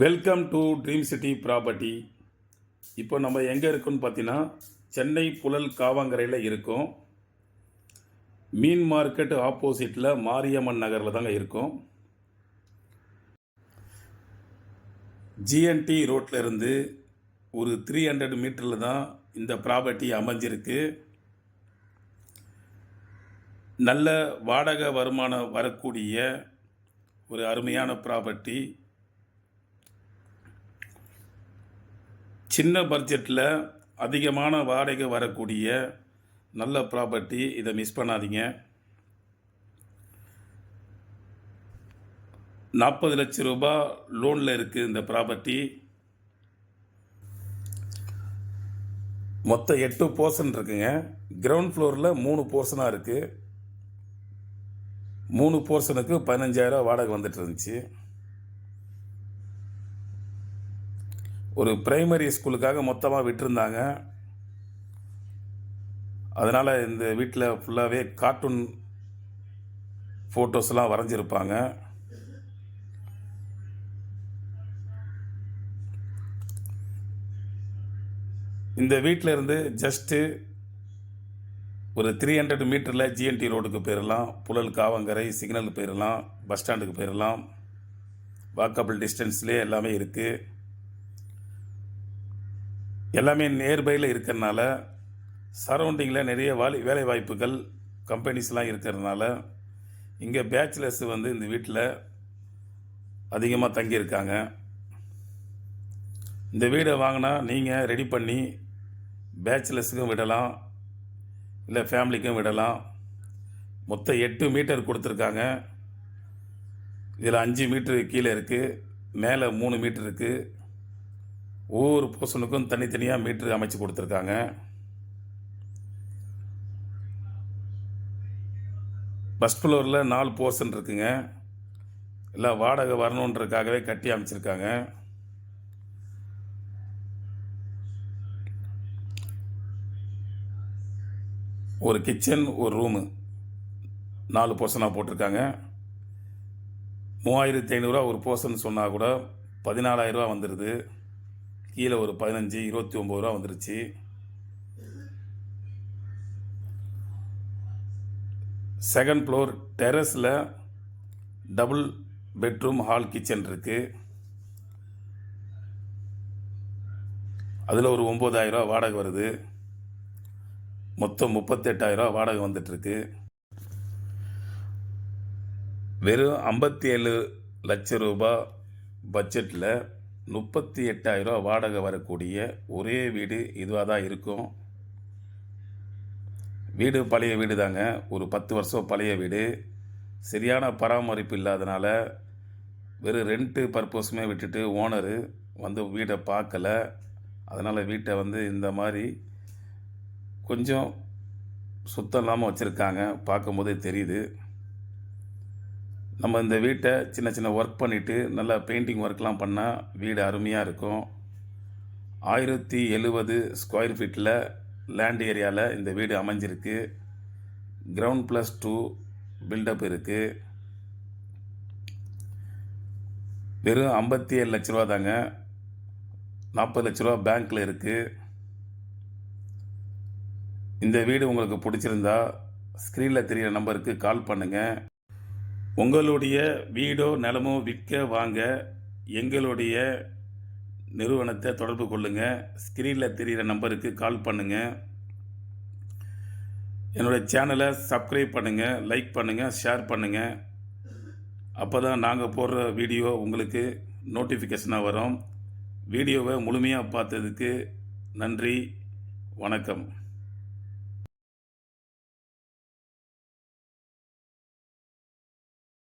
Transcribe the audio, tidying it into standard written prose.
Welcome to dream city property. இப்போ நம்ம எங்கே இருக்கோன்னு பார்த்தீங்கன்னா, சென்னை புழல் காவாங்கரையில் இருக்கோம். மீன் மார்க்கெட் ஆப்போசிட்டில் மாரியம்மன் நகரில் தாங்க இருக்கோம். ஜிஎன்டி ரோட்டில் இருந்து ஒரு 300 மீட்டரில் தான் இந்த ப்ராப்பர்ட்டி அமைஞ்சிருக்கு. நல்ல வாடகை வருமானம் வரக்கூடிய ஒரு அருமையான ப்ராப்பர்ட்டி. சின்ன பட்ஜெட்டில் அதிகமான வாடகை வரக்கூடிய நல்ல ப்ராப்பர்ட்டி. இதை மிஸ் பண்ணாதீங்க. 40 லட்சம் ரூபாய் லோனில் இருக்குது இந்த ப்ராப்பர்ட்டி. மொத்தம் 8 போர்ஷன் இருக்குங்க. கிரவுண்ட் ஃப்ளோரில் 3 போர்ஷனாக இருக்குது. 3 போர்ஷனுக்கு 15,000 வாடகை வந்துட்டு இருந்துச்சு. ஒரு பிரைமரி ஸ்கூலுக்காக மொத்தமாக விட்டுருந்தாங்க. அதனால் இந்த வீட்டில் ஃபுல்லாகவே கார்ட்டூன் ஃபோட்டோஸ்லாம் வரைஞ்சிருப்பாங்க. இந்த வீட்டில் இருந்து ஜஸ்ட்டு ஒரு 300 மீட்டரில் ஜிஎன்டி ரோடுக்கு போயிடலாம். புழல் காவங்கரை சிக்னல் போயிடலாம். பஸ் ஸ்டாண்டுக்கு போயிடலாம். வாக்கபிள் டிஸ்டன்ஸ்லேயே எல்லாமே இருக்குது. எல்லாமே நியர்பையில் இருக்கிறதுனால, சரௌண்டிங்கில் நிறைய வேலை வாய்ப்புகள் கம்பெனிஸ்லாம் இருக்கிறதுனால இங்கே பேச்சுலர்ஸ் இந்த வீட்டில் அதிகமாக தங்கியிருக்காங்க. இந்த வீடை வாங்கினா நீங்கள் ரெடி பண்ணி பேச்சுலர்ஸுக்கும் விடலாம், இல்லை ஃபேமிலிக்கும் விடலாம். மொத்தம் 8 மீட்டர் கொடுத்துருக்காங்க. இதில் 5 மீட்டரு கீழே இருக்குது, மேலே 3 மீட்டர் இருக்குது. ஒவ்வொரு போர்ஷனுக்கும் தனித்தனியாக மீட்ரு அமைச்சு கொடுத்துருக்காங்க. ஃபஸ்ட் ஃப்ளோரில் 4 போர்ஷன் இருக்குங்க. எல்லாம் வாடகை வரணுன்றதுக்காகவே கட்டி அமைச்சிருக்காங்க. ஒரு கிச்சன், ஒரு ரூமு, 4 போர்ஷனாக போட்டிருக்காங்க. 3,500 ஒரு போர்ஷன் சொன்னால் கூட 14,000 வந்துடுது. கீழே ஒரு 15, 29 வந்துருச்சு. செகண்ட் ஃப்ளோர் டெரஸில் டபுள் பெட்ரூம் ஹால் கிச்சன் இருக்குது. அதில் ஒரு 9,000 வாடகை வருது. மொத்தம் 38,000 வாடகை வந்துட்டுருக்கு. வெறும் 57 லட்சம் ரூபாய் பட்ஜெட்டில் 38,000 வாடகை வரக்கூடிய ஒரே வீடு இதுவாக தான் இருக்கும். வீடு பழைய வீடு தாங்க. ஒரு 10 வருஷம் பழைய வீடு. சரியான பராமரிப்பு இல்லாதனால வெறும் ரெண்ட்டு பர்பஸுமே விட்டுட்டு ஓனரு வீடை பார்க்கல. அதனால் வீட்டை இந்த மாதிரி கொஞ்சம் சுத்தம் இல்லாமல் வச்சுருக்காங்க. பார்க்கும்போதே தெரியுது. நம்ம இந்த வீட்டை சின்ன சின்ன ஒர்க் பண்ணிவிட்டு நல்லா பெயிண்டிங் ஒர்க்லாம் பண்ணால் வீடு அருமையாக இருக்கும். 1070 ஸ்கொயர் ஃபீட்டில் லேண்ட் ஏரியாவில் இந்த வீடு அமைஞ்சிருக்கு. கிரவுண்ட் +2 பில்டப் இருக்குது. வெறும் 57 லட்ச ரூபா தாங்க. 40 லட்ச ரூபா பேங்க்கில் இருக்குது. இந்த வீடு உங்களுக்கு பிடிச்சிருந்தா ஸ்க்ரீனில் தெரிகிற நம்பருக்கு கால் பண்ணுங்கள். உங்களுடைய வீடோ நிலமோ விற்க வாங்க எங்களுடைய நிறுவனத்தை தொடர்பு கொள்ளுங்கள். ஸ்க்ரீனில் தெரிகிற நம்பருக்கு கால் பண்ணுங்கள். என்னுடைய சேனலை சப்ஸ்கிரைப் பண்ணுங்கள், லைக் பண்ணுங்கள், ஷேர் பண்ணுங்கள். அப்போ தான் நாங்கள் போடுற வீடியோ உங்களுக்கு நோட்டிஃபிகேஷனாக வரும். வீடியோவை முழுமையாக பார்த்ததுக்கு நன்றி. வணக்கம்.